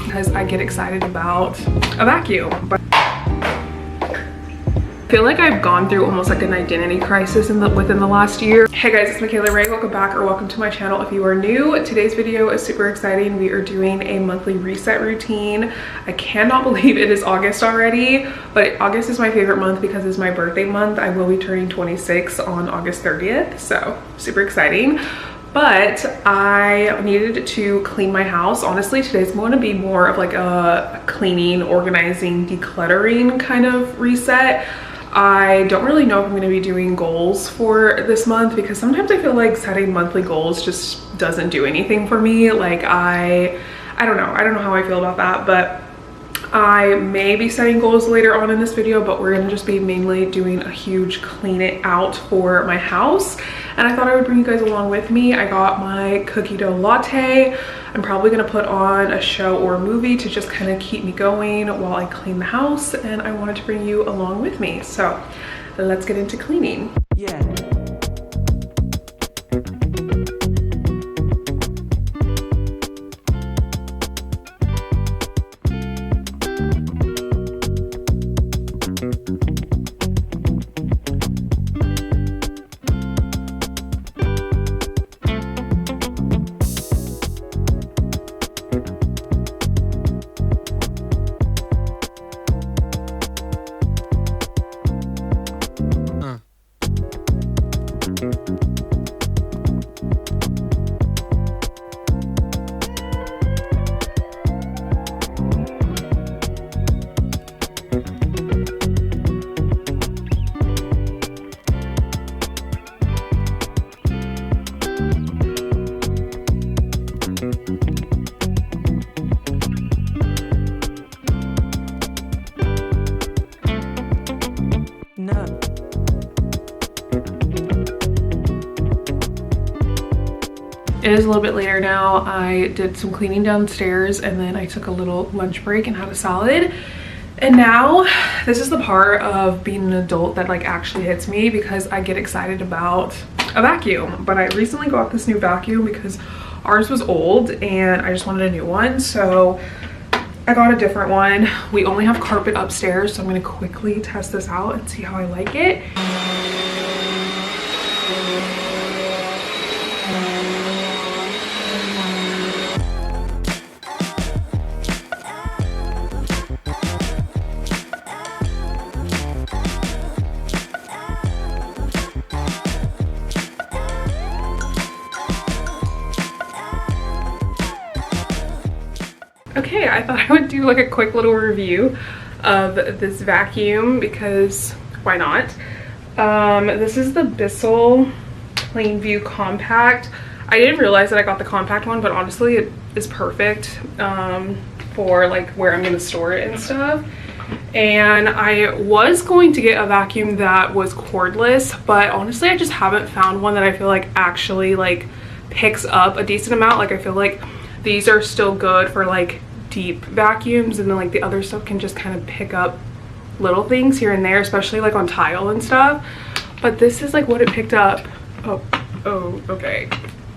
Because I get excited about a vacuum. But I feel like I've gone through almost like an identity crisis within the last year. Hey guys, it's Michaela Ray. Welcome back, or welcome to my channel if you are new. Today's video is super exciting. We are doing a monthly reset routine. I cannot believe it is August already, but August is my favorite month because it's my birthday month. I will be turning 26 on August 30th, so super exciting. But I needed to clean my house. Honestly, today's going to be more of like a cleaning, organizing, decluttering kind of reset. I don't really know if I'm going to be doing goals for this month because sometimes I feel like setting monthly goals just doesn't do anything for me. Like I don't know how I feel about that, but I may be setting goals later on in this video, but we're gonna just be mainly doing a huge clean it out for my house. And I thought I would bring you guys along with me. I got my cookie dough latte. I'm probably gonna put on a show or a movie to just kind of keep me going while I clean the house. And I wanted to bring you along with me. So let's get into cleaning. Yeah. It is a little bit later now. I did some cleaning downstairs and then I took a little lunch break and had a salad. And now this is the part of being an adult that like actually hits me because I get excited about a vacuum. But I recently got this new vacuum because ours was old and I just wanted a new one. So I got a different one. We only have carpet upstairs, so I'm gonna quickly test this out and see how I like it. Okay, I thought I would do like a quick little review of this vacuum because why not? This is the Bissell Plainview Compact. I didn't realize that I got the compact one, but honestly it is perfect for like where I'm gonna store it and stuff. And I was going to get a vacuum that was cordless, but honestly I just haven't found one that I feel like actually like picks up a decent amount. Like I feel like these are still good for like deep vacuums, and then like the other stuff can just kind of pick up little things here and there, especially like on tile and stuff. But this is like what it picked up. Okay,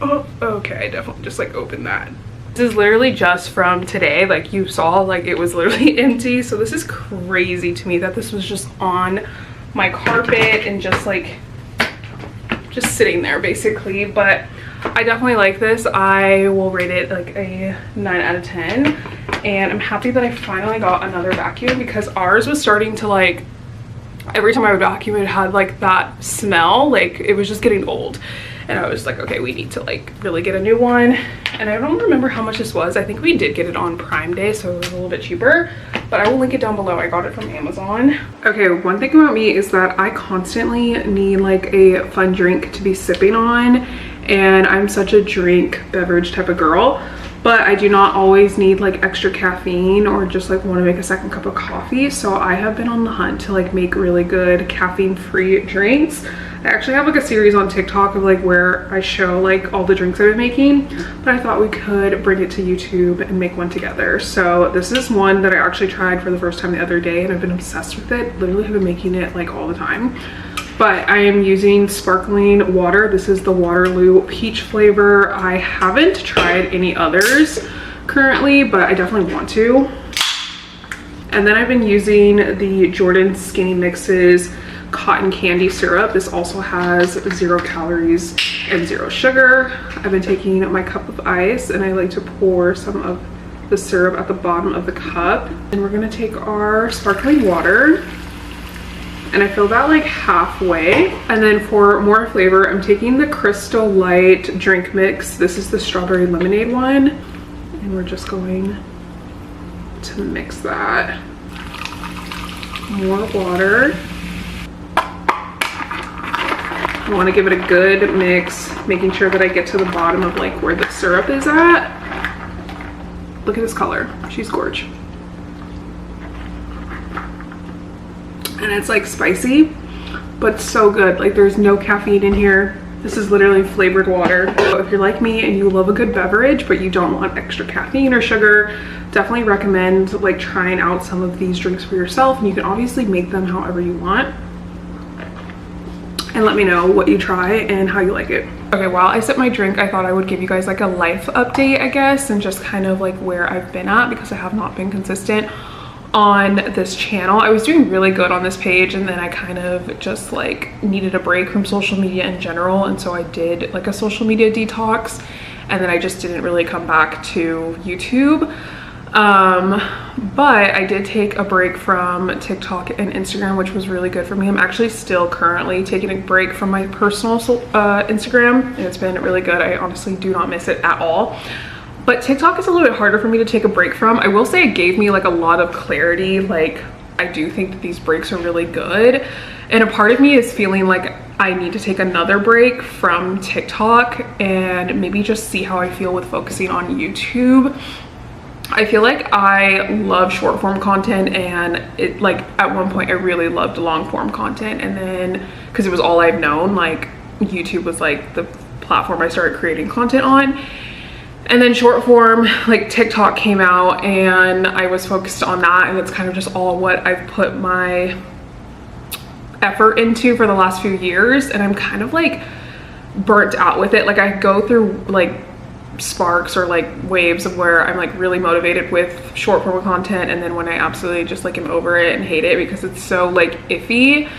I definitely just like opened that. This is literally just from today. Like you saw, like it was literally empty. So this is crazy to me that this was just on my carpet and just sitting there basically. But I definitely like this. I will rate it like a 9 out of 10. And I'm happy that I finally got another vacuum because ours was starting to like, every time I would vacuum it had like that smell, like it was just getting old. And I was like, okay, we need to like really get a new one. And I don't remember how much this was. I think we did get it on Prime Day, so it was a little bit cheaper, but I will link it down below. I got it from Amazon. Okay, one thing about me is that I constantly need like a fun drink to be sipping on, and I'm such a drink beverage type of girl, but I do not always need like extra caffeine or just like want to make a second cup of coffee. So I have been on the hunt to like make really good caffeine-free drinks. I actually have like a series on TikTok of like where I show like all the drinks I've been making, but I thought we could bring it to YouTube and make one together. So this is one that I actually tried for the first time the other day and I've been obsessed with it. Literally have been making it like all the time. but I am using sparkling water. This is the Waterloo peach flavor. I haven't tried any others currently, but I definitely want to. And then I've been using the Jordan Skinny Mixes cotton candy syrup. This also has 0 calories and 0 sugar. I've been taking my cup of ice and I like to pour some of the syrup at the bottom of the cup. And we're gonna take our sparkling water and I fill that like halfway. And then for more flavor, I'm taking the Crystal Light drink mix. This is the strawberry lemonade one. And we're just going to mix that. More water. I want to give it a good mix, making sure that I get to the bottom of like where the syrup is at. Look at this color. She's gorgeous. And it's like spicy, but so good. Like there's no caffeine in here. This is literally flavored water. So if you're like me and you love a good beverage, but you don't want extra caffeine or sugar, definitely recommend like trying out some of these drinks for yourself. And you can obviously make them however you want. And let me know what you try and how you like it. Okay, while I sip my drink, I thought I would give you guys like a life update, I guess, and just kind of like where I've been at, because I have not been consistent on this channel. I was doing really good on this page, and then I kind of just like needed a break from social media in general, and so I did like a social media detox, and then I just didn't really come back to YouTube. But I did take a break from TikTok and Instagram, which was really good for me. I'm actually still currently taking a break from my personal Instagram, and it's been really good. I honestly do not miss it at all. But TikTok is a little bit harder for me to take a break from. I will say it gave me like a lot of clarity. Like I do think that these breaks are really good. And a part of me is feeling like I need to take another break from TikTok and maybe just see how I feel with focusing on YouTube. I feel like I love short form content, and it like at one point I really loved long form content, and then because it was all I've known, like YouTube was like the platform I started creating content on. And then short form, like TikTok came out and I was focused on that, and it's kind of just all what I've put my effort into for the last few years, and I'm kind of like burnt out with it. Like I go through like sparks or like waves of where I'm like really motivated with short form content, and then when I absolutely just like am over it and hate it because it's so like iffy.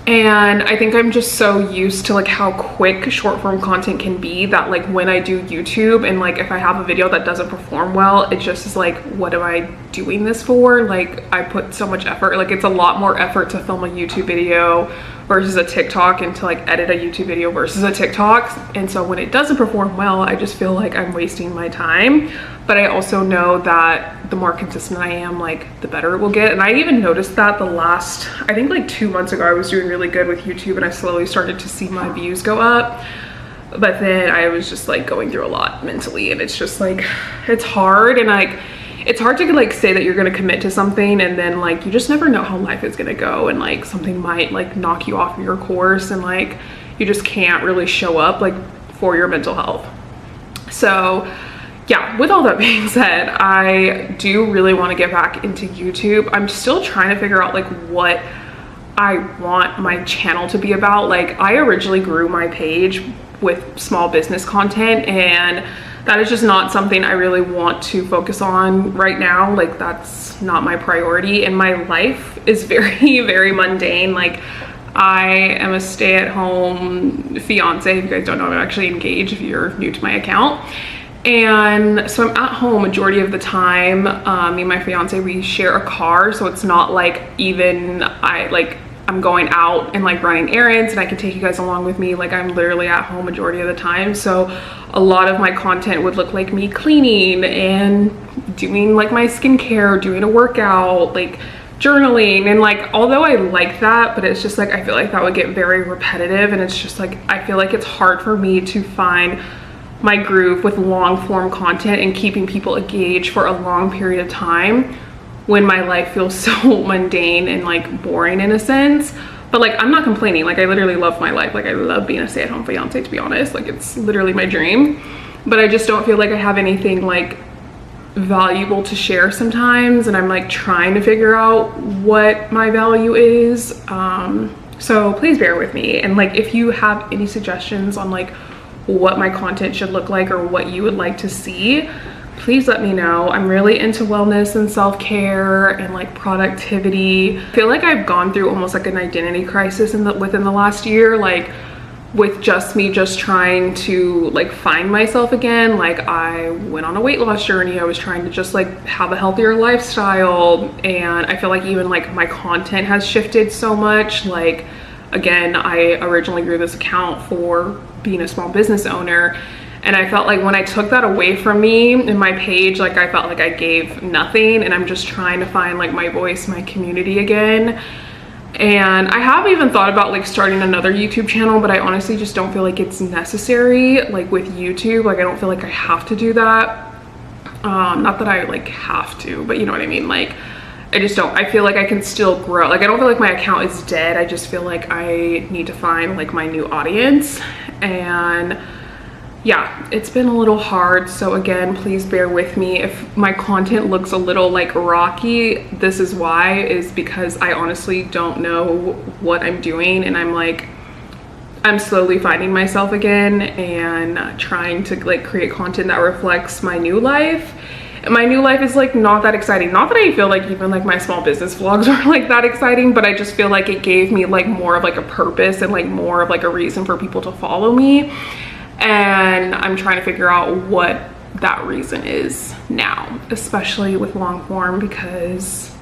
And I think I'm just so used to like how quick short form content can be that like when I do YouTube and like if I have a video that doesn't perform well, it just is like, what am I doing this for? Like I put so much effort. Like it's a lot more effort to film a YouTube video versus a TikTok, and to like edit a YouTube video versus a TikTok. And so when it doesn't perform well, I just feel like I'm wasting my time. But I also know that the more consistent I am, like the better it will get. And I even noticed that the last, I think like 2 months ago, I was doing really good with YouTube and I slowly started to see my views go up. But then I was just like going through a lot mentally, and it's just like, it's hard. And like, it's hard to like say that you're going to commit to something, and then like you just never know how life is going to go, and like something might like knock you off your course, and like you just can't really show up like for your mental health. So yeah, with all that being said, I do really want to get back into YouTube. I'm still trying to figure out like what I want my channel to be about. Like I originally grew my page with small business content, and that is just not something I really want to focus on right now. Like that's not my priority, and my life is very, very mundane. Like I am a stay-at-home fiance. If you guys don't know, I'm actually engaged if you're new to my account. And so I'm at home majority of the time. Me and my fiance, we share a car, so it's not like even I'm going out and like running errands and I can take you guys along with me. Like I'm literally at home majority of the time. So a lot of my content would look like me cleaning and doing like my skincare, doing a workout, like journaling. And like, although I like that, but it's just like, I feel like that would get very repetitive, and it's just like, I feel like it's hard for me to find my groove with long form content and keeping people engaged for a long period of time when my life feels so mundane and like boring in a sense. But like I'm not complaining. Like I literally love my life. Like I love being a stay-at-home fiance, to be honest. Like it's literally my dream. But I just don't feel like I have anything like valuable to share sometimes, and I'm like trying to figure out what my value is. So please bear with me. And like, if you have any suggestions on like what my content should look like or what you would like to see, please let me know. I'm really into wellness and self-care and like productivity. I feel like I've gone through almost like an identity crisis within the last year, like with just me trying to like find myself again. Like I went on a weight loss journey. I was trying to just like have a healthier lifestyle, and I feel like even like my content has shifted so much. Like again, I originally grew this account for being a small business owner, and I felt like when I took that away from me in my page, like I felt like I gave nothing, and I'm just trying to find like my voice, my community again. And I have even thought about like starting another YouTube channel, but I honestly just don't feel like it's necessary. Like with YouTube, like I don't feel like I have to do that. Not that I like have to, but you know what I mean? Like I just don't, I feel like I can still grow. Like I don't feel like my account is dead. I just feel like I need to find like my new audience. And yeah, it's been a little hard. So again, please bear with me. If my content looks a little like rocky, this is why, is because I honestly don't know what I'm doing. And I'm slowly finding myself again and trying to like create content that reflects my new life. And my new life is like not that exciting. Not that I feel like even like my small business vlogs are like that exciting, but I just feel like it gave me like more of like a purpose and like more of like a reason for people to follow me. And I'm trying to figure out what that reason is now, especially with long form, because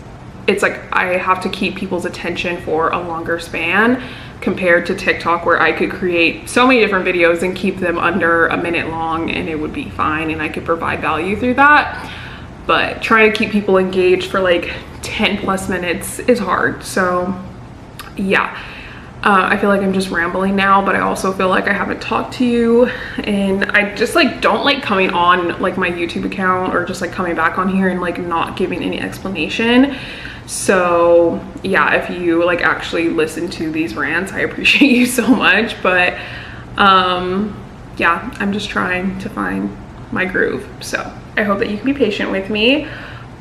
it's like I have to keep people's attention for a longer span compared to TikTok, where I could create so many different videos and keep them under a minute long and it would be fine and I could provide value through that. But trying to keep people engaged for like 10 plus minutes is hard. So yeah. I feel like I'm just rambling now, but I also feel like I haven't talked to you, and I just like don't like coming on like my YouTube account or just like coming back on here and like not giving any explanation. So yeah, if you like actually listen to these rants, I appreciate you so much. But yeah, I'm just trying to find my groove. So I hope that you can be patient with me.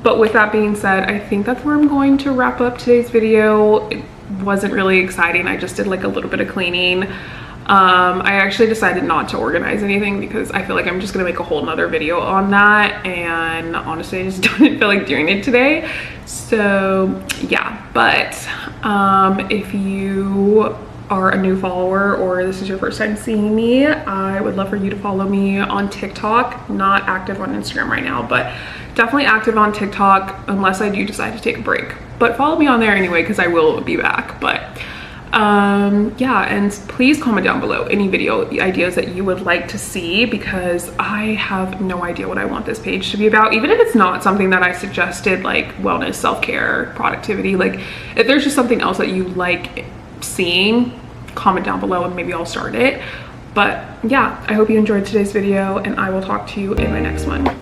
But with that being said, I think that's where I'm going to wrap up today's video. It wasn't really exciting. I just did like a little bit of cleaning. I actually decided not to organize anything because I feel like I'm just gonna make a whole nother video on that, and honestly I just didn't feel like doing it today. So yeah, but if you are a new follower or this is your first time seeing me, I would love for you to follow me on TikTok. Not active on Instagram right now, but definitely active on TikTok unless I do decide to take a break. But follow me on there anyway, because I will be back. But yeah, and please comment down below any video ideas that you would like to see, because I have no idea what I want this page to be about. Even if it's not something that I suggested, like wellness, self-care, productivity, like if there's just something else that you like seeing, comment down below and maybe I'll start it. But yeah, I hope you enjoyed today's video, and I will talk to you in my next one.